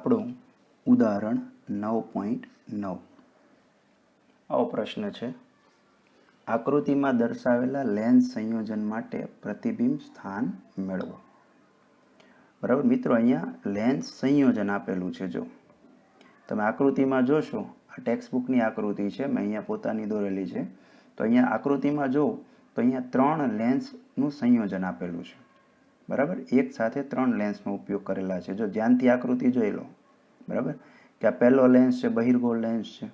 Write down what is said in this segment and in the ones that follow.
આપણું ઉદાહરણ 9.9 આવો પ્રશ્ન છે. આકૃતિમાં દર્શાવેલા લેન્સ સંયોજન માટે પ્રતિબિંબ સ્થાન મેળવો. બરાબર મિત્રો, અહીંયા લેન્સ સંયોજન આપેલું છે. જો તમે આકૃતિમાં જોશો, આ ટેક્સ્ટબુકની આકૃતિ છે, મેં અહીંયા પોતાની દોરેલી છે. તો અહીંયા આકૃતિમાં જો તો અહીંયા 3 લેન્સનું સંયોજન આપેલું છે. બરાબર, એક સાથે 3 લેન્સનો ઉપયોગ કરેલા છે. જો ધ્યાનથી આકૃતિ જોઈ લો. બરાબર, કે આ પહેલો લેન્સ છે, બહિર્ગોળ લેન્સ છે,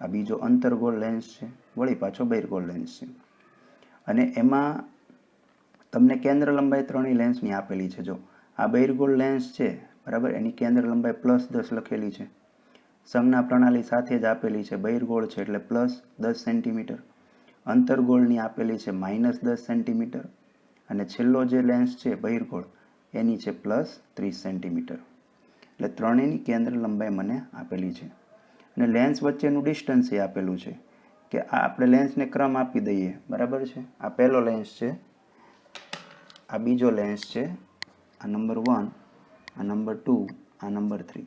આ બીજો અંતર્ગોળ લેન્સ છે, વળી પાછો બહિર્ગોળ લેન્સ છે. અને એમાં તમને કેન્દ્ર લંબાઈ 3 લેન્સની આપેલી છે. જો આ બહિર્ગોળ લેન્સ છે, બરાબર, એની કેન્દ્ર લંબાઈ +10 લખેલી છે. સંજ્ઞા પ્રણાલી સાથે જ આપેલી છે. બહિર્ગોળ છે એટલે +10 સેન્ટીમીટર, અંતર્ગોળની આપેલી છે -10 સેન્ટીમીટર, અને છેલ્લો જે લેન્સ છે બહિર્ગોળ એની છે +30 સેન્ટીમીટર. એટલે ત્રણેયની કેન્દ્ર લંબાઈ મને આપેલી છે. અને લેન્સ વચ્ચેનું ડિસ્ટન્સ એ આપેલું છે કે આ આપણે લેન્સને ક્રમ આપી દઈએ. બરાબર છે, આ પહેલો લેન્સ છે, આ બીજો લેન્સ છે, આ નંબર 1, આ નંબર 2, આ નંબર 3.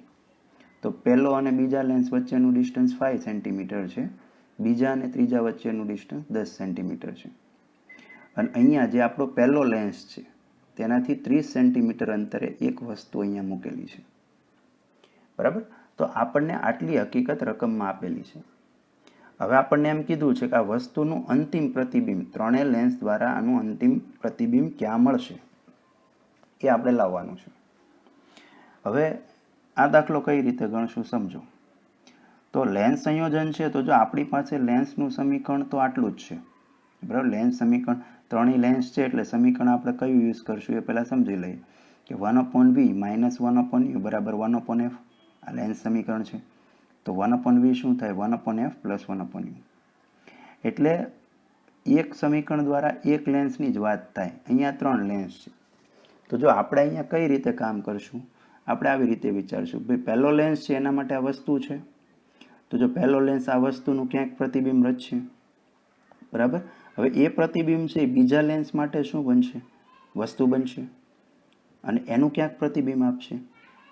તો પહેલો અને બીજા લેન્સ વચ્ચેનું ડિસ્ટન્સ 5 સેન્ટીમીટર છે, બીજા અને ત્રીજા વચ્ચેનું ડિસ્ટન્સ 10 સેન્ટીમીટર છે. અને અહીંયા જે આપણો પહેલો લેન્સ છે તેનાથી 30 સેન્ટીમીટર અંતરે એક વસ્તુ અહીંયા મૂકેલી છે. બરાબર, તો આપણને આટલી હકીકત રકમમાં આપેલી છે. હવે આપણને એમ કીધું છે કે આ વસ્તુનું અંતિમ પ્રતિબિંબ, ત્રણેય લેન્સ દ્વારા આનું અંતિમ પ્રતિબિંબ ક્યાં મળશે એ આપણે લાવવાનું છે. હવે આ દાખલો કઈ રીતે ગણશું સમજો. તો લેન્સ સંયોજન છે, તો જો આપણી પાસે લેન્સનું સમીકરણ તો આટલું જ છે. બરાબર, લેન્સ સમીકરણ, ત્રણેય લેન્સ છે એટલે સમીકરણ આપણે કયું યુઝ કરશું એ પહેલાં સમજી લઈએ કે 1/v - 1/u બરાબર 1/f. આ લેન્સ સમીકરણ છે. તો 1/v શું થાય? 1/f + 1/u. એટલે એક સમીકરણ દ્વારા એક લેન્સની જ વાત થાય. અહીંયા 3 લેન્સ છે. તો જો આપણે અહીંયા કઈ રીતે કામ કરશું, આપણે આવી રીતે વિચારશું. ભાઈ પહેલો લેન્સ છે એના માટે આ વસ્તુ છે, તો જો પહેલો લેન્સ આ વસ્તુનું ક્યાંક પ્રતિબિંબ રચશે. બરાબર, હવે એ પ્રતિબિંબ છે બીજા લેન્સ માટે શું બનશે? વસ્તુ બનશે, અને એનું ક્યાંક પ્રતિબિંબ આપશે.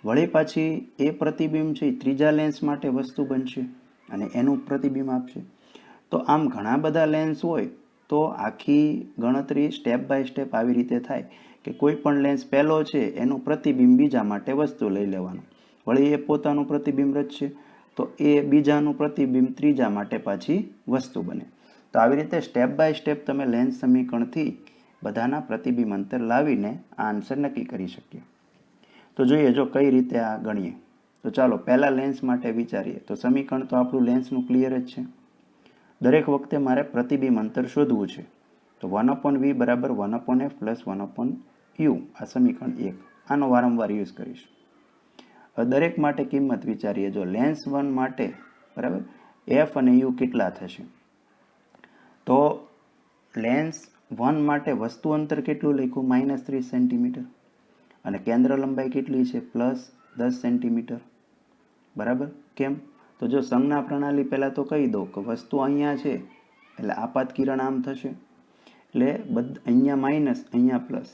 વળી પાછી એ પ્રતિબિંબ છે ત્રીજા લેન્સ માટે વસ્તુ બનશે અને એનું પ્રતિબિંબ આપશે. તો આમ ઘણા બધા લેન્સ હોય તો આખી ગણતરી સ્ટેપ બાય સ્ટેપ આવી રીતે થાય કે કોઈ પણ લેન્સ પહેલો છે એનું પ્રતિબિંબ બીજા માટે વસ્તુ લઈ લેવાનું, વળી એ પોતાનું પ્રતિબિંબ રચશે તો એ બીજાનું પ્રતિબિંબ ત્રીજા માટે પાછી વસ્તુ બને. તો આવી રીતે સ્ટેપ બાય સ્ટેપ તમે લેન્સ સમીકરણથી બધાના પ્રતિબિંબ અંતર લાવીને આ આન્સર નક્કી કરી શકીએ. તો જોઈએ જો કઈ રીતે આ ગણીએ. તો ચાલો પહેલા લેન્સ માટે વિચારીએ. તો સમીકરણ તો આપણું લેન્સનું ક્લિયર જ છે. દરેક વખતે મારે પ્રતિબિંબ અંતર શોધવું છે. તો 1/v બરાબર 1/f + 1/u. આ સમીકરણ 1. આનો વારંવાર યુઝ કરીશ. હવે દરેક માટે કિંમત વિચારીએ. જો લેન્સ 1 માટે બરાબર f અને u કેટલા થશે? તો લેન્સ 1 માટે વસ્તુ અંતર કેટલું લખ્યું? -30 સેન્ટીમીટર. અને કેન્દ્ર લંબાઈ કેટલી છે? +10 સેન્ટીમીટર. બરાબર, કેમ? તો જો સંજ્ઞા પ્રણાલી પહેલાં તો કહી દો કે વસ્તુ અહીંયા છે એટલે આપાત કિરણ આમ થશે, એટલે અહીંયા માઇનસ, અહીંયા પ્લસ.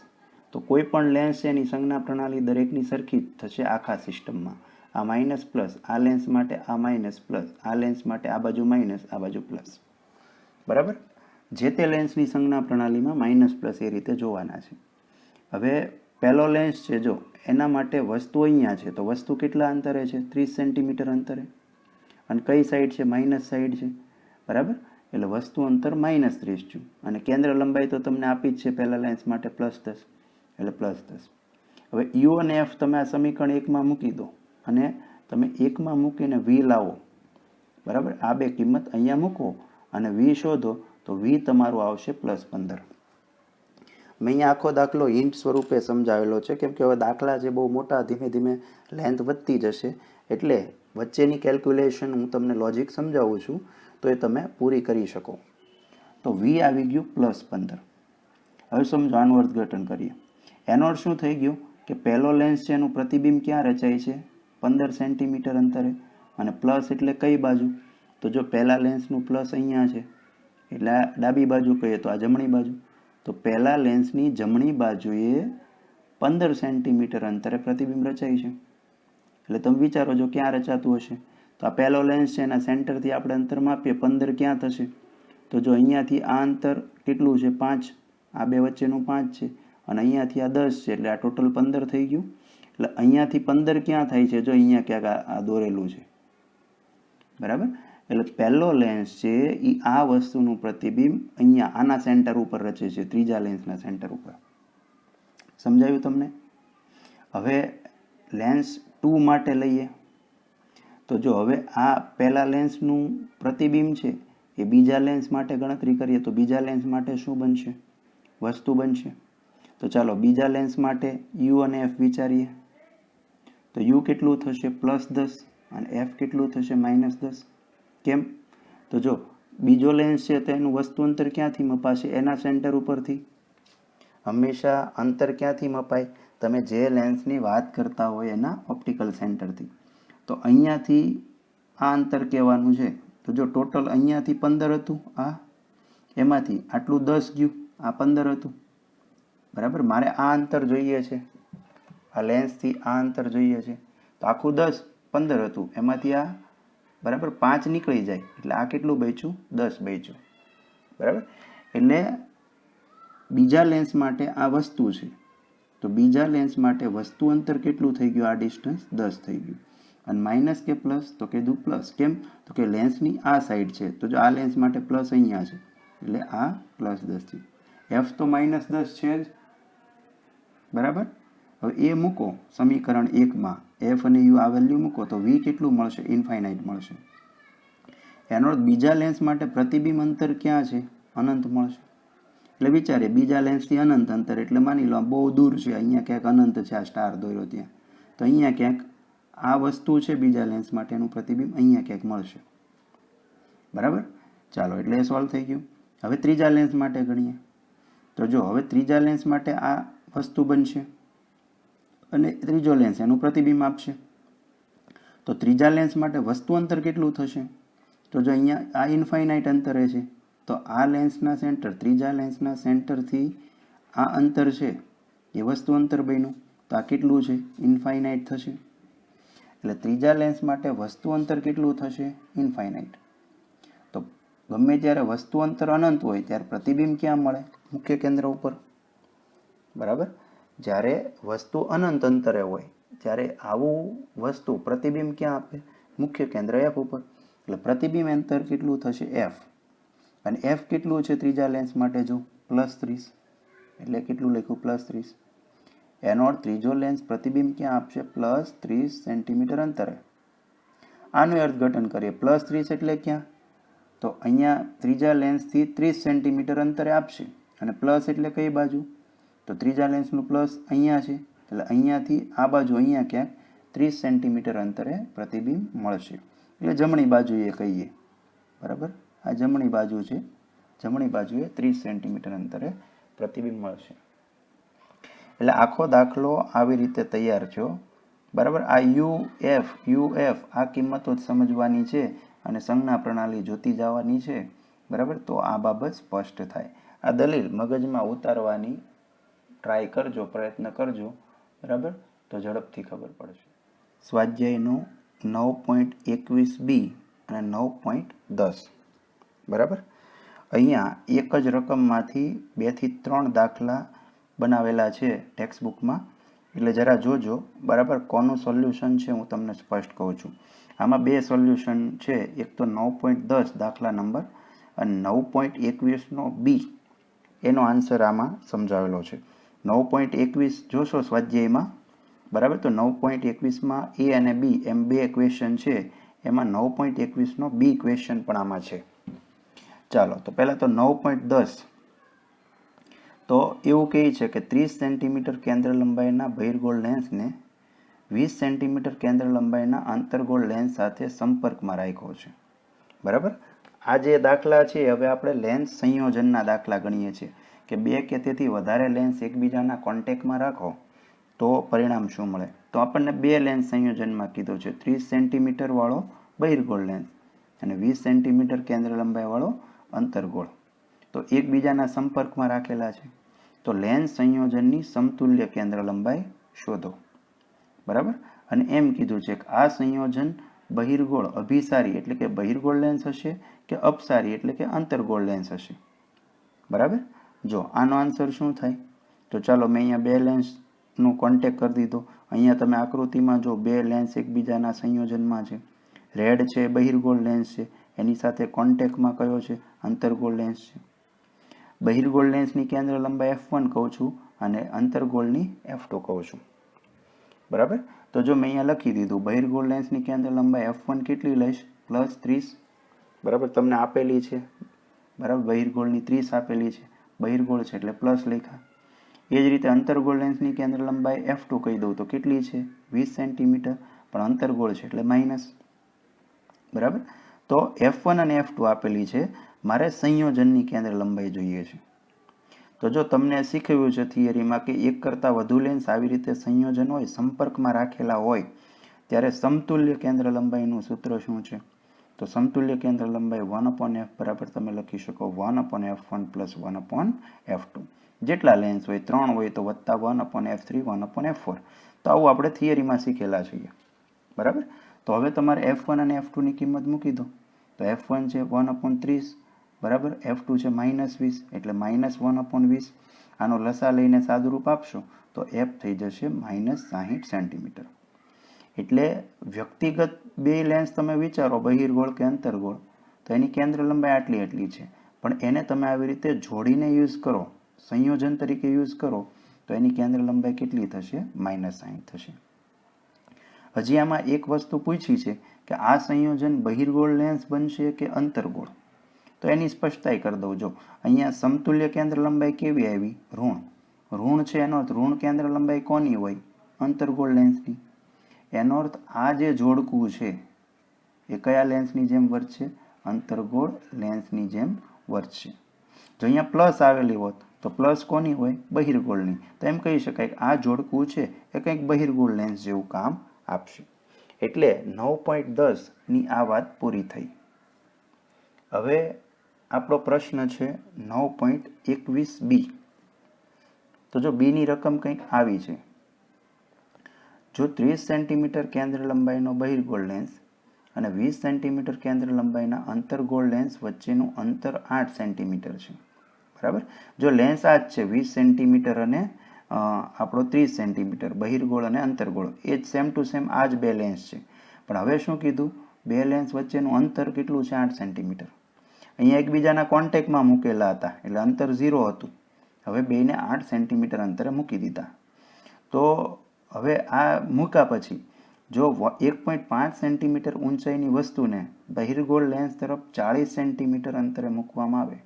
તો કોઈ પણ લેન્સ છે એની સંજ્ઞા પ્રણાલી દરેકની સરખી જ થશે આખા સિસ્ટમમાં. આ માઇનસ પ્લસ, આ લેન્સ માટે આ માઇનસ પ્લસ, આ લેન્સ માટે આ બાજુ માઇનસ, આ બાજુ પ્લસ. બરાબર, જે તે લેન્સની સંજ્ઞા પ્રણાલીમાં માઇનસ પ્લસ એ રીતે જોવાના છે. હવે પહેલો લેન્સ છે, જો એના માટે વસ્તુ અહીંયા છે, તો વસ્તુ કેટલા અંતરે છે? 30 સેન્ટીમીટર અંતરે. અને કઈ સાઈડ છે? માઇનસ સાઈડ છે. બરાબર, એટલે વસ્તુ અંતર -30 છે. અને કેન્દ્ર લંબાઈ તો તમને આપી જ છે પહેલા લેન્સ માટે +10, એટલે +10. હવે u અને f તમે આ સમીકરણ 1માં મૂકી દો અને તમે 1માં મૂકીને v લાવો. બરાબર, આ બે કિંમત અહીંયા મૂકો અને v શોધો તો v તમારું આવશે +15. મેં અહીંયા આખો દાખલો હિન્ટ સ્વરૂપે સમજાવેલો છે, કેમ કે હવે દાખલા જે બહુ મોટા, ધીમે ધીમે લેન્થ વધતી જશે, એટલે વચ્ચેની કેલ્ક્યુલેશન હું તમને લોજિક સમજાવું છું તો એ તમે પૂરી કરી શકો. તો v આવી ગયું +15. હવે સમજો આનું અર્થઘટન કરીએ. એનો અર્થ શું થઈ ગયું કે પહેલો લેન્સ છે એનું પ્રતિબિંબ ક્યાં રચાય છે? 15 સેન્ટીમીટર અંતરે. અને પ્લસ એટલે કઈ બાજુ? તો જો પહેલા લેન્સનું પ્લસ અહીંયા છે એટલે ડાબી બાજુ કહીએ તો આ જમણી બાજુ. તો પહેલા લેન્સની જમણી બાજુએ 15 સેન્ટીમીટર અંતરે પ્રતિબિંબ રચાય છે. એટલે તમે વિચારો જો ક્યાં રચાતું હશે. તો આ પહેલો લેન્સ છે, એના સેન્ટરથી આપણે અંતર માપીએ 15 ક્યાં થશે? તો જો અહીંયાથી આ અંતર કેટલું છે? 5. આ બે વચ્ચેનું 5 છે અને અહીંયાથી આ 10 છે, એટલે આ ટોટલ 15 થઈ ગયું. એટલે અહીંયાથી 15 ક્યાં થાય છે? જો અહીંયા ક્યાંક આ દોરેલું છે, બરાબર. એટલે પહેલો લેન્સ છે એ આ વસ્તુનું પ્રતિબિંબ અહીંયા આના સેન્ટર ઉપર રચે છે, ત્રીજા લેન્સના સેન્ટર ઉપર. સમજાયું તમને? હવે લેન્સ 2 માટે લઈએ. તો જો હવે આ પહેલા લેન્સનું પ્રતિબિંબ છે એ બીજા લેન્સ માટે ગણતરી કરીએ તો બીજા લેન્સ માટે શું બનશે? વસ્તુ બનશે. તો ચાલો બીજા લેન્સ માટે યુ અને એફ વિચારીએ. તો યુ કેટલું થશે? +10 અને એફ કેટલું થશે? -10. કેમ? તો જો બીજો લેન્સ છે તો એનું વસ્તુ અંતર ક્યાંથી મપાશે? એના સેન્ટર ઉપરથી. હંમેશા અંતર ક્યાંથી મપાય? તમે જે લેન્સની વાત કરતા હોય એના ઓપ્ટિકલ સેન્ટરથી. તો અહીંયાથી આ અંતર કહેવાનું છે. તો જો ટોટલ અહીંયાથી 15 હતું, એમાંથી આટલું 10 ગયું, આ 15 હતું, બરાબર. મારે આ અંતર જોઈએ છે, આ લેન્સથી આ અંતર જોઈએ છે. તો આખું 10, 15 હતું, એમાંથી આ બરાબર 5 નીકળી જાય, એટલે આ કેટલું બચ્યું? 10 બચ્યું, બરાબર. એટલે બીજા લેન્સ માટે આ વસ્તુ છે, તો બીજા લેન્સ માટે વસ્તુ અંતર કેટલું થઈ ગયું? આ ડિસ્ટન્સ 10 થઈ ગયું. અને માઇનસ કે પ્લસ? તો કીધું પ્લસ. કેમ? તો કે લેન્સની આ સાઈડ છે, તો જો આ લેન્સ માટે પ્લસ અહીંયા છે, એટલે આ +10 છે. એફ તો -10 છે જ, બરાબર. હવે એ મૂકો સમીકરણ 1માં, એફ અને યુ આ વેલ્યુ મૂકો તો વી કેટલું મળશે? ઇન્ફાઇનાઇટ મળશે. એનો અર્થ બીજા લેન્સ માટે પ્રતિબિંબ અંતર ક્યાં છે? અનંત મળશે. એટલે વિચારીએ બીજા લેન્સથી અનંત અંતર, એટલે માની લો બહુ દૂર છે, અહીંયા ક્યાંક અનંત છે, આ સ્ટાર દોર્યો ત્યાં, તો અહીંયા ક્યાંક આ વસ્તુ છે બીજા લેન્સ માટેનું પ્રતિબિંબ અહીંયા ક્યાંક મળશે, બરાબર. ચાલો, એટલે એ સોલ્વ થઈ ગયું. હવે ત્રીજા લેન્સ માટે ગણીએ. તો જો હવે ત્રીજા લેન્સ માટે આ વસ્તુ બનશે અને ત્રીજો લેન્સ એનું પ્રતિબિંબ આપશે. તો ત્રીજા લેન્સ માટે વસ્તુ અંતર કેટલું થશે? તો જો અહીંયા આ ઇન્ફાઇનાઇટ અંતરે છે, તો આ લેન્સના સેન્ટર, ત્રીજા લેન્સના સેન્ટરથી આ અંતર છે એ વસ્તુ અંતર બન્યું. તો આ કેટલું છે? ઇન્ફાઇનાઇટ થશે. એટલે ત્રીજા લેન્સ માટે વસ્તુ અંતર કેટલું થશે? ઇન્ફાઇનાઇટ. તો ગમે ત્યારે વસ્તુ અંતર અનંત હોય ત્યારે પ્રતિબિંબ ક્યાં મળે? મુખ્ય કેન્દ્ર ઉપર, બરાબર. જ્યારે વસ્તુ અનંત અંતરે હોય ત્યારે આવું વસ્તુ પ્રતિબિંબ ક્યાં આપે? મુખ્ય કેન્દ્ર એફ ઉપર. એટલે પ્રતિબિંબ અંતર કેટલું થશે? એફ. અને એફ કેટલું છે ત્રીજા લેન્સ માટે? જો +30, એટલે કેટલું લખ્યું? +30. એનો અર્થ ત્રીજો લેન્સ પ્રતિબિંબ ક્યાં આપશે? +30 સેન્ટીમીટર અંતરે. આનું અર્થઘટન કરીએ. +30 એટલે ક્યાં? તો અહીંયા ત્રીજા લેન્સથી 30 સેન્ટીમીટર અંતરે આપશે. અને પ્લસ એટલે કઈ બાજુ? તો ત્રીજા લેન્સનું પ્લસ અહીંયા છે, એટલે અહીંયાથી આ બાજુ અહીંયા ક્યાંક 30 સેન્ટીમીટર અંતરે પ્રતિબિંબ મળશે. એટલે જમણી બાજુએ કહીએ, બરાબર. આ જમણી બાજુ છે, જમણી બાજુએ 30 સેન્ટીમીટર અંતરે પ્રતિબિંબ મળશે. એટલે આખો દાખલો આવી રીતે તૈયાર થયો, બરાબર. આ યુ એફ આ કિંમતો જ સમજવાની છે અને સંજ્ઞા પ્રણાલી જોતી જવાની છે, બરાબર. તો આ બાબત સ્પષ્ટ થાય. આ દલીલ મગજમાં ઉતારવાની ટ્રાય કરજો, પ્રયત્ન કરજો, બરાબર. તો ઝડપથી ખબર પડશે. સ્વાધ્યાયનો 9.21b અને 9.10, બરાબર. અહીંયા એક જ રકમમાંથી 2 થી 3 દાખલા બનાવેલા છે ટેક્સ્ટ બુકમાં, એટલે જરા જોજો, બરાબર. કોનું સોલ્યુશન છે હું તમને સ્પષ્ટ કહું છું. આમાં 2 સોલ્યુશન છે, એક તો 9.10 દાખલા નંબર અને 9.21નો બી, એનો આન્સર આમાં સમજાવેલો છે. 9.21 જોશો સ્વાધ્યાયમાં, બરાબર. તો 9.21માં એ અને બી એમ 2 ક્વેશ્ચન છે, એમાં 9.21નો બી ક્વેશ્ચન પણ આમાં છે. ચાલો, તો પહેલાં તો 9.10, તો એવું કહે છે કે 30 સેન્ટીમીટર કેન્દ્ર લંબાઈના બહિર્ગોળ લેન્સને 20 સેન્ટીમીટર કેન્દ્ર લંબાઈના આંતરગોળ લેન્સ સાથે સંપર્કમાં રાખ્યો છે, બરાબર. આ જે દાખલા છે હવે આપણે લેન્સ સંયોજનના દાખલા ગણીએ છીએ કે 2 કે તેથી વધારે લેન્સ એકબીજાના કોન્ટેક્ટમાં રાખો તો પરિણામ શું મળે? તો આપણને 2 લેન્સ સંયોજનમાં કીધું છે, 30 સેન્ટીમીટર વાળો બહિર્ગોળ લેન્સ અને 20 સેન્ટીમીટર કેન્દ્ર લંબાઈ વાળો અંતરગોળ, તો એકબીજાના સંપર્કમાં રાખેલા છે. તો લેન્સ સંયોજનની સમતુલ્ય કેન્દ્ર લંબાઈ શોધો, બરાબર. અને એમ કીધું છે કે આ સંયોજન બહિર્ગોળ અભિસારી એટલે કે બહિર્ગોળ લેન્સ હશે કે અપસારી એટલે કે અંતર્ગોળ લેન્સ હશે. બરાબર. જો આનો આન્સર શું થાય, તો ચાલો મેં અહીંયા બે લેન્સનું કોન્ટેક્ટ કરી દીધો. અહીંયા તમે આકૃતિમાં જો બે લેન્સ એકબીજાના સંયોજનમાં છે. રેડ છે બહિર્ગોળ લેન્સ છે, એની સાથે કોન્ટેક્ટમાં કયો છે, અંતર્ગોળ લેન્સ છે. બહિર્ગોળ લેન્સની કેન્દ્ર લંબાઈ f1 કહું છું અને અંતર્ગોળની f2 કહું છું. બરાબર. તો જો મેં અહીંયા લખી દીધું બહિર્ગોળ લેન્સની કેન્દ્ર લંબાઈ f1 કેટલી લઈશ, +30. બરાબર, તમને આપેલી છે. બરાબર, બહિર્ગોળની 30 આપેલી છે, બહિર્ગોળ છે એટલે પ્લસ લખ્યા. એ જ રીતે અંતર્ગોળ લેન્સની કેન્દ્ર લંબાઈ f2 કહી દઉં તો કેટલી છે, 20 સેન્ટીમીટર, પણ અંતર્ગોળ છે એટલે માઇનસ. બરાબર. તો f1 અને f2 આપેલી છે, મારે સંયોજનની કેન્દ્ર લંબાઈ જોઈએ છે. તો જો તમને શીખવ્યું છે થિયરીમાં કે એક કરતાં વધુ લેન્સ આવી રીતે સંયોજન હોય, સંપર્કમાં રાખેલા હોય, ત્યારે સમતુલ્ય કેન્દ્ર લંબાઈનું સૂત્ર શું છે, તો સમતુલ્ય કેન્દ્ર લંબાઈ 1/f બરાબર તમે લખી શકો 1/f1 + 1/f2. જેટલા લેન્સ હોય 3 હોય તો વત્તા 1/f3 1/f4. તો આવું આપણે થિયરીમાં શીખેલા છીએ. બરાબર. તો હવે તમારે f1 અને f2 ની કિંમત મૂકી દો. તો f1 છે 1/30, બરાબર, f2 છે -20 એટલે -1/20. આનો લસા લઈને સાદુરૂપ આપશો તો f થઈ જશે -60 સેન્ટીમીટર. એટલે વ્યક્તિગત બે લેન્સ તમે વિચારો, બહિર્ગોળ કે અંતર્ગોળ, તો એની કેન્દ્ર લંબાઈ આટલી છે, પણ એને તમે આવી રીતે જોડીને યુઝ કરો, સંયોજન તરીકે યુઝ કરો, તો એની કેન્દ્ર લંબાઈ કેટલી થશે, -60 થશે. હજી આમાં એક વસ્તુ પૂછી છે કે આ સંયોજન બહિર્ગોળ લેન્સ બનશે કે અંતર્ગોળ, તો એની સ્પષ્ટતા કરી દઉં. જો અહીંયા સમતુલ્ય કેન્દ્ર લંબાઈ કેવી આવી, ઋણ છે, એનો અર્થ ઋણ કેન્દ્ર લંબાઈ કોની હોય, અંતર્ગોળ લેન્સની. એનો અર્થ આ જે જોડકું છે એ કયા લેન્સની જેમ વર્તશે, અંતર્ગોળ લેન્સની જેમ વર્તશે. જો અહીંયા પ્લસ આવેલી હોત તો પ્લસ કોની હોય, બહિર્ગોળની. તો એમ કહી શકાય કે આ જોડકું છે એ કંઈક બહિર્ગોળ લેન્સ જેવું કામ આપશે. એટલે 9.10 ની આ વાત પૂરી થઈ. હવે આપણો પ્રશ્ન છે 9.21b. તો જો b ની રકમ કંઈક આવી છે. જો 30 સેન્ટીમીટર કેન્દ્ર લંબાઈનો બહિર્ગોળ લેન્સ અને 20 સેન્ટીમીટર કેન્દ્ર લંબાઈના અંતર્ગોળ લેન્સ વચ્ચેનું અંતર 8 સેન્ટીમીટર છે. બરાબર. જો લેન્સ આ જ છે 20 સેન્ટીમીટર અને આપણો 30 સેન્ટીમીટર, બહિર્ગોળ અને અંતર્ગોળ, એ જ સેમ ટુ સેમ આ જ બે લેન્સ છે. પણ હવે શું કીધું, બે લેન્સ વચ્ચેનું અંતર કેટલું છે, 8 સેન્ટીમીટર. અહીંયા એકબીજાના કોન્ટેક્ટમાં મૂકેલા હતા એટલે અંતર 0 હતું. હવે બેને 8 સેન્ટીમીટર અંતરે મૂકી દીધા. તો હવે આ મૂક્યા પછી જો 1.5 સેન્ટીમીટર ઊંચાઈની વસ્તુને બહિર્ગોળ લેન્સ તરફ 40 સેન્ટીમીટર અંતરે મૂકવામાં આવે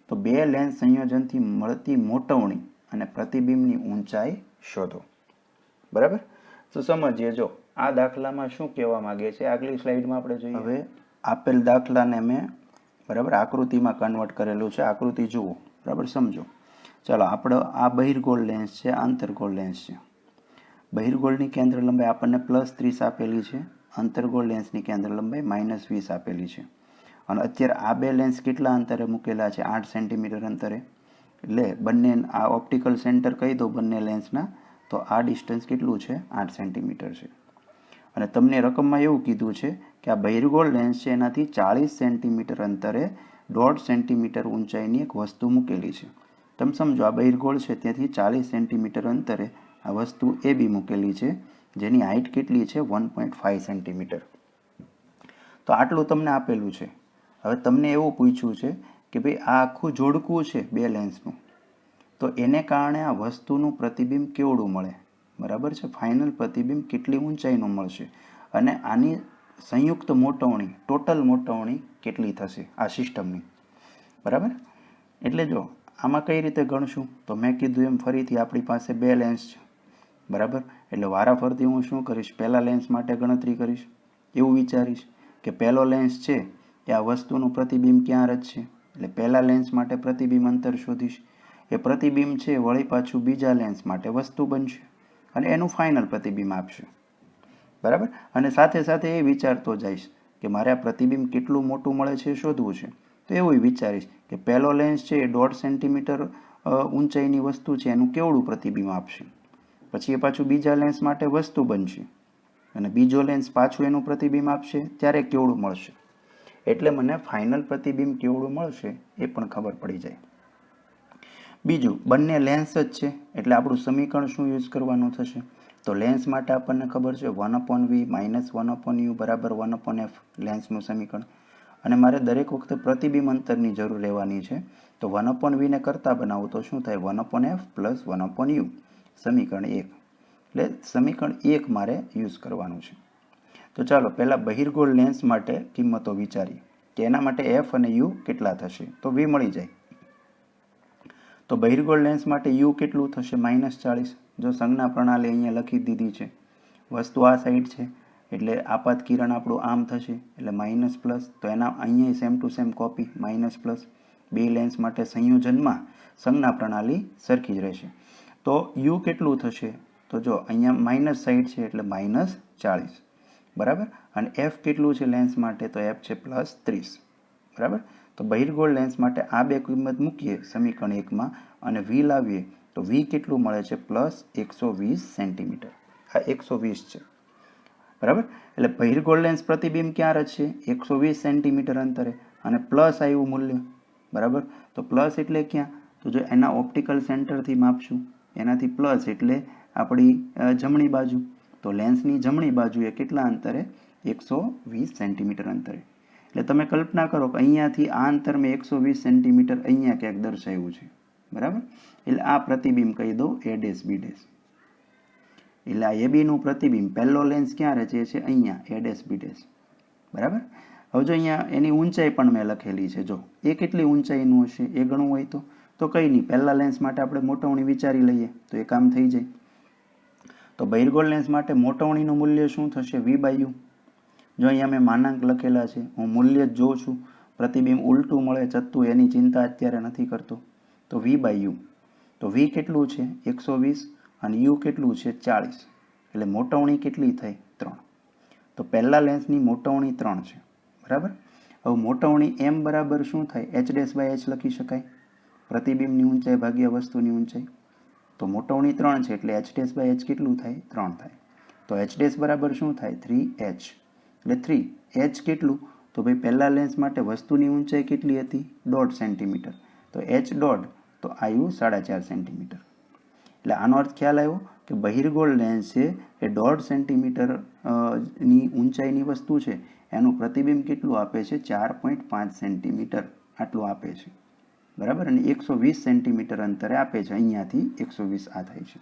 તો બે લેન્સ સંયોજનથી મળતી મોટવણી અને પ્રતિબિંબની ઊંચાઈ શોધો. બરાબર. તો સમજીએ. જો આ દાખલામાં શું કહેવા માંગે છે, આગલી સ્લાઇડમાં આપણે જોઈએ. હવે આપેલ દાખલાને મેં બરાબર આકૃતિમાં કન્વર્ટ કરેલું છે. આકૃતિ જુઓ, બરાબર, સમજો. ચાલો, આપણો આ બહિર્ગોળ લેન્સ છે, અંતર્ગોળ લેન્સ છે. બહિર્ગોળની કેન્દ્ર લંબાઈ આપણને +30 આપેલી છે, અંતર્ગોળ લેન્સની કેન્દ્ર લંબાઈ -20 આપેલી છે. અને અત્યારે આ બે લેન્સ કેટલા અંતરે મૂકેલા છે, 8 સેન્ટીમીટર અંતરે. એટલે બંને આ ઓપ્ટિકલ સેન્ટર કહી દો બંને લેન્સના, તો આ ડિસ્ટન્સ કેટલું છે, 8 સેન્ટીમીટર છે. અને તમને રકમમાં એવું કીધું છે કે આ બહિર્ગોળ લેન્સ છે એનાથી 40 સેન્ટીમીટર અંતરે 1.5 સેન્ટીમીટર ઊંચાઈની એક વસ્તુ મૂકેલી છે. તમે સમજો, આ બહિર્ગોળ છે ત્યાંથી 40 સેન્ટીમીટર અંતરે આ વસ્તુ એ બી મૂકેલી છે, જેની હાઇટ કેટલી છે, 1.5 સેન્ટીમીટર. તો આટલું તમને આપેલું છે. હવે તમને એવું પૂછ્યું છે કે ભાઈ આ આખું જોડકું છે બે લેન્સનું, તો એને કારણે આ વસ્તુનું પ્રતિબિંબ કેવડું મળે, બરાબર છે, ફાઇનલ પ્રતિબિંબ કેટલી ઊંચાઈનું મળશે, અને આની સંયુક્ત મોટવણી, ટોટલ મોટવણી કેટલી થશે આ સિસ્ટમની. બરાબર. એટલે જો આમાં કઈ રીતે ગણશું, તો મેં કીધું એમ ફરીથી આપણી પાસે બે લેન્સ છે. બરાબર. એટલે વારાફરતી હું શું કરીશ, પહેલા લેન્સ માટે ગણતરી કરીશ. એવું વિચારીશ કે પહેલો લેન્સ છે એ આ વસ્તુનું પ્રતિબિંબ ક્યાં રચશે, એટલે પહેલા લેન્સ માટે પ્રતિબિંબ અંતર શોધીશ. એ પ્રતિબિંબ છે વળી પાછું બીજા લેન્સ માટે વસ્તુ બનશે અને એનું ફાઇનલ પ્રતિબિંબ આપશે. બરાબર. અને સાથે સાથે એ વિચારતો જઈશ કે મારે આ પ્રતિબિંબ કેટલું મોટું મળે છે શોધવું છે, તો એવું વિચારીશ કે પહેલો લેન્સ છે એ 1.5 સેન્ટીમીટર ઊંચાઈની વસ્તુ છે એનું કેવડું પ્રતિબિંબ આપશે, પછી એ પાછું બીજા લેન્સ માટે વસ્તુ બનશે. અને બીજો લેન્સ પાછું એનું પ્રતિબિંબ આપશે ત્યારે કેવડું મળશે, એટલે મને ફાઇનલ પ્રતિબિંબ કેવડું મળશે એ પણ ખબર પડી જાય. બીજું, બંને લેન્સ જ છે એટલે આપણું સમીકરણ શું યુઝ કરવાનું થશે? તો લેન્સ માટે આપણને ખબર છે 1/v - 1/u બરાબર 1/f લેન્સનું સમીકરણ. અને મારે દરેક વખતે પ્રતિબિંબ અંતરની જરૂર રહેવાની છે, તો 1/v ને કરતા બનાવું તો શું થાય? 1/f + 1/u સમીકરણ 1. એટલે સમીકરણ 1 મારે યુઝ કરવાનું છે. તો ચાલો પહેલાં બહિર્ગોળ લેન્સ માટે કિંમતો વિચારીએ કે એના માટે f અને u કેટલા થશે. તો v મળી જાય. તો બહિર્ગોળ લેન્સ માટે u કેટલું થશે? -40. જો સંજ્ઞા પ્રણાલી અહીંયા લખી દીધી છે, વસ્તુ આ સાઈડ છે એટલે આપાત કિરણ આપણું આમ થશે એટલે માઇનસ પ્લસ, તો એના અહીંયા same to same copy minus plus. બે લેન્સ માટે સંયોજનમાં સંજ્ઞા પ્રણાલી સરખી જ રહેશે. તો u કેટલું થશે? તો જો અહીંયા માઇનસ સાઈડ છે એટલે -40 બરાબર. અને f કેટલું છે લેન્સ માટે? તો f છે +30 બરાબર. તો બહિર્ગોળ લેન્સ માટે આ બે કિંમત મૂકીએ સમીકરણ 1માં અને v લાવીએ તો v કેટલું મળે છે? +120 સેન્ટીમીટર. આ 120 છે બરાબર. એટલે બહિર્ગોળ લેન્સ પ્રતિબિંબ ક્યાં રચશે? 120 સેન્ટીમીટર અંતરે. અને પ્લસ આવ્યું મૂલ્ય બરાબર. તો પ્લસ એટલે ક્યાં? તો જો એના ઓપ્ટિકલ સેન્ટરથી માપશું એનાથી પ્લસ એટલે આપણી જમણી બાજુ. તો લેન્સની જમણી બાજુએ કેટલા અંતરે? 120 સેન્ટીમીટર અંતરે. એટલે તમે કલ્પના કરો કે અહીંયાથી આ અંતર મેં 120 સેન્ટીમીટર અહીંયા ક્યાંક દર્શાવ્યું છે બરાબર. એટલે આ પ્રતિબિંબ કહી દઉં a', b'. એટલે આ એબીનું પ્રતિબિંબ પહેલો લેન્સ ક્યાં રચે છે? અહીંયા a', b' બરાબર. હવે જો અહીંયા એની ઊંચાઈ પણ મેં લખેલી છે. જો એ કેટલી ઊંચાઈનું હશે એ ગણવું હોય તો કંઈ નહીં, પહેલા લેન્સ માટે આપણે મોટવણી વિચારી લઈએ તો એ કામ થઈ જાય. તો બહિર્ગોળ લેન્સ માટે મોટવણીનું મૂલ્ય શું થશે? v/u. જો અહીંયા મેં માનાંક લખેલા છે, હું મૂલ્ય જ જોઉં છું, પ્રતિબિંબ ઉલટું મળે ચત્તું એની ચિંતા અત્યારે નથી કરતો. તો v/u. તો v કેટલું છે? 120 અને u કેટલું છે? 40. એટલે મોટવણી કેટલી થઈ? 3. તો પહેલા લેન્સની મોટવણી 3 છે બરાબર. હવે મોટવણી m બરાબર શું થાય? h'/h લખી શકાય, પ્રતિબિંબની ઊંચાઈ ભાગ્યા વસ્તુની ઊંચાઈ. તો મોટવણી 3 છે એટલે h'/h કેટલું થાય? 3 થાય. તો h' બરાબર શું થાય? 3h. એટલે 3h કેટલું? તો ભાઈ પહેલા લેન્સ માટે વસ્તુની ઊંચાઈ કેટલી હતી? 1.5 સેન્ટીમીટર. તો h ડોટ તો આવ્યું 4.5 સેન્ટીમીટર. એટલે આનો અર્થ ખ્યાલ આવ્યો કે બહિર્ગોળ લેન્સ છે એ 1.5 સેન્ટીમીટર ની ઊંચાઈની વસ્તુ છે, એનું પ્રતિબિંબ કેટલું આપે છે? 4.5 સેન્ટીમીટર આટલું આપે છે બરાબર. અને 120 સેન્ટીમીટર અંતરે આપે છે, અહીંયાથી 120 આ થાય છે.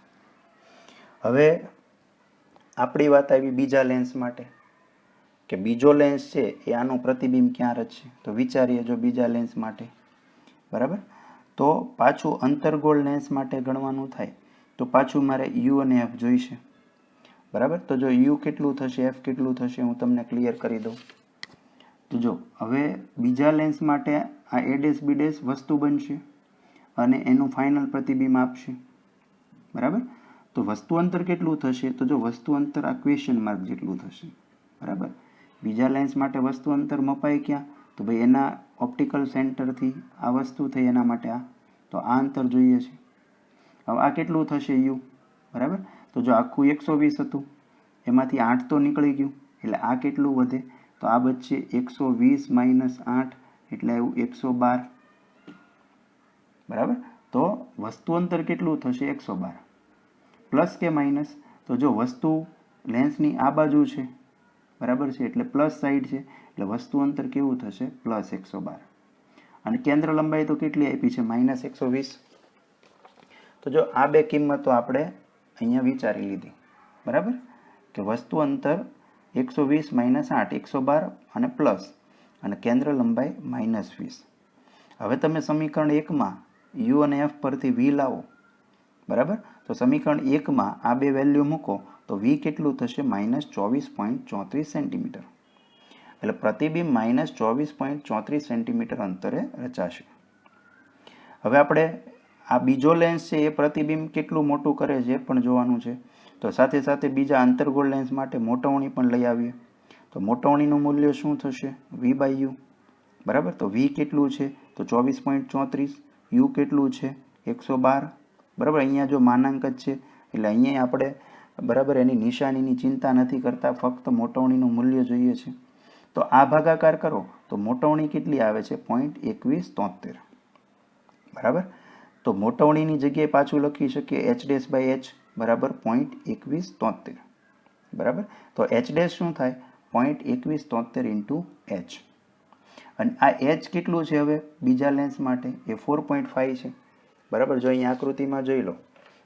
હવે આપણી વાત આવી બીજા લેન્સ માટે કે બીજો લેન્સ છે એ આનું પ્રતિબિંબ ક્યાં રચશે. તો વિચારીએ જો બીજા લેન્સ માટે બરાબર. તો પાછું અંતર્ગોળ લેન્સ માટે ગણવાનું થાય તો પાછું મારે u અને f જોઈશે બરાબર. તો જો u કેટલું થશે, f કેટલું થશે, હું તમને ક્લિયર કરી દઉં. તો જો હવે બીજા લેન્સ માટે આ a', b' વસ્તુ બનશે અને એનું ફાઇનલ પ્રતિબિંબ આપશે બરાબર. તો વસ્તુ અંતર કેટલું થશે? તો જો વસ્તુ અંતર આ ક્વેશ્ચન માર્ક જેટલું થશે બરાબર. બીજા લેન્સ માટે વસ્તુ અંતર મપાય ક્યાં? તો ભાઈ એના ઓપ્ટિકલ સેન્ટરથી આ વસ્તુ થઈ એના માટે આ, તો આ અંતર જોઈએ છે. હવે આ કેટલું થશે? u બરાબર. તો જો આખું 120 હતું એમાંથી 8 તો નીકળી ગયું એટલે આ કેટલું વધે? તો આ બચશે 120 - 8 એટલે આવ્યું 112 બરાબર. તો વસ્તુ અંતર કેટલું થશે? 112. પ્લસ કે માઇનસ? તો જો વસ્તુ લેન્સની આ બાજુ છે બરાબર છે એટલે પ્લસ સાઈડ છે એટલે વસ્તુ અંતર કેવું થશે? +112. અને કેન્દ્ર લંબાઈ તો કેટલી આપી છે? -120. તો જો આ બે કિંમતો આપણે અહીંયા વિચારી લીધી બરાબર કે વસ્તુ અંતર 120 - 8 112 અને પ્લસ અને કેન્દ્ર લંબાઈ -20. હવે તમે સમીકરણ 1માં u અને f પરથી v લાવો બરાબર. તો સમીકરણ 1માં આ બે વેલ્યુ મૂકો તો v કેટલું થશે? -24.34 સેન્ટીમીટર. એટલે પ્રતિબિંબ -24.34 સેન્ટીમીટર અંતરે રચાશે. હવે આપણે આ બીજો લેન્સ છે એ પ્રતિબિંબ કેટલું મોટું કરે છે એ પણ જોવાનું છે. તો સાથે સાથે બીજા અંતર્ગોળ લેન્સ માટે મોટવણી પણ લઈ આવીએ. તો મોટવણીનું મૂલ્ય શું થશે? v/u બરાબર. તો v કેટલું છે? તો 24.34. u કેટલું છે? 112 બરાબર. અહીંયા જો માનાંક જ છે એટલે અહીંયા આપણે બરાબર, એની નિશાનીની ચિંતા નથી કરતા, ફક્ત મોટવણીનું મૂલ્ય જોઈએ છે. તો આ ભાગાકાર કરો તો મોટવણી કેટલી આવે છે? 0.2173. બરાબર, તો મોટવણીની જગ્યાએ પાછું લખી શકીએ h ડેશ બાય h બરાબર 0.2173. બરાબર, તો h ડેશ શું થાય? 0.2173 ઇન્ટુ h. અને આ h કેટલું છે હવે બીજા લેન્સ માટે? એ 4.5 છે. બરાબર, જો અહીંયા આકૃતિમાં જોઈ લો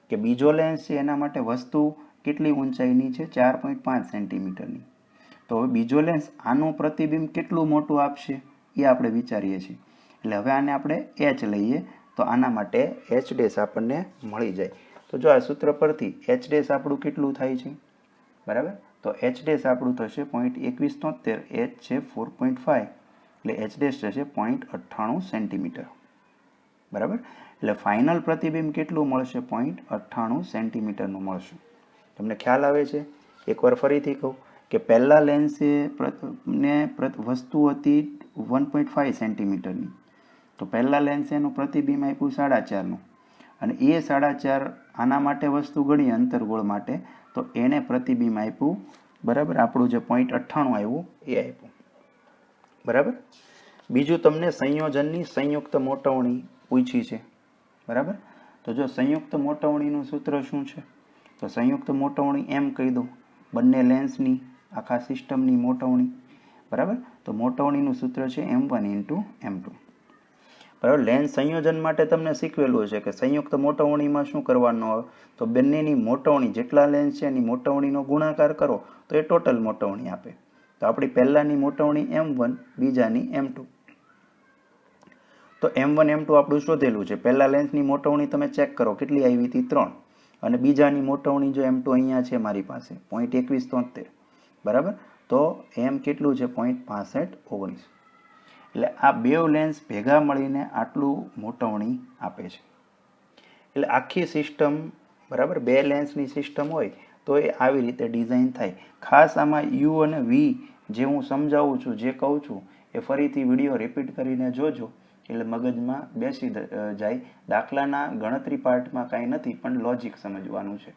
કે બીજો લેન્સ છે એના માટે વસ્તુ કેટલી ઊંચાઈની છે? 4.5 સેન્ટીમીટરની. તો હવે બીજો લેન્સ આનું પ્રતિબિંબ કેટલું મોટું આપશે એ આપણે વિચારીએ છીએ. એટલે હવે આને આપણે h લઈએ તો આના માટે h ડેશ આપણને મળી જાય. તો જો આ સૂત્ર પરથી h ડેશ આપણું કેટલું થાય છે? બરાબર, તો h ડેશ આપણું થશે 0.2173, h છે 4.5, એટલે h ડેશ થશે 0.98 સેન્ટીમીટર. બરાબર, એટલે ફાઇનલ પ્રતિબિંબ કેટલું મળશે? 0.98 સેન્ટીમીટરનું મળશે. તમને ખ્યાલ આવે છે? એકવાર ફરીથી કહું કે પહેલા લેન્સે વસ્તુ હતી 1.5 સેન્ટીમીટરની, તો પહેલા લેન્સે એનું પ્રતિબિંબ આપ્યું 4.5નું, અને એ 4.5 આના માટે વસ્તુ ગણી અંતર્ગોળ માટે, તો એણે પ્રતિબિંબ આપ્યું બરાબર આપણું જે 0.98 આવ્યું એ આપ્યું. બરાબર, બીજું તમને સંયોજનની સંયુક્ત મોટવણી પૂછી છે. બરાબર, તો જો સંયુક્ત મોટવણીનું સૂત્ર શું છે? તો સંયુક્ત મોટવણી એમ કહી દો, બંને લેન્સની આખા સિસ્ટમની મોટવણી. બરાબર, તો મોટવણીનું સૂત્ર છે m1 ઇન્ટુ m2. બરાબર, લેન્સ સંયોજન માટે તમને શીખવેલું છે કે સંયુક્ત મોટવણીમાં શું કરવાનું આવે? તો બંનેની મોટવણી, જેટલા લેન્સ છે એની મોટવણીનો ગુણાકાર કરો તો એ ટોટલ મોટવણી આપે. તો આપણી પહેલાની મોટવણી m1, બીજાની m2. તો m1 m2 આપણું શોધેલું છે. પહેલા લેન્સની મોટવણી તમે ચેક કરો કેટલી આવી હતી? 3. અને બીજાની મોટવણી જો m2 અહીંયા છે મારી પાસે 0.2173. બરાબર, તો m કેટલું છે? 0.6519. એટલે આ બે લેન્સ ભેગા મળીને આટલું મોટવણી આપે છે. એટલે આખી સિસ્ટમ, બરાબર, બે લેન્સની સિસ્ટમ હોય તો એ આવી રીતે ડિઝાઇન થાય. ખાસ આમાં યુ અને વી જે હું સમજાવું છું, જે કહું છું, એ ફરીથી વિડીયો રિપીટ કરીને જોજો, એટલે મગજમાં બેસી જાય. દાખલાના ગણતરી પાર્ટમાં કાંઈ નથી, પણ લોજિક સમજવાનું છે.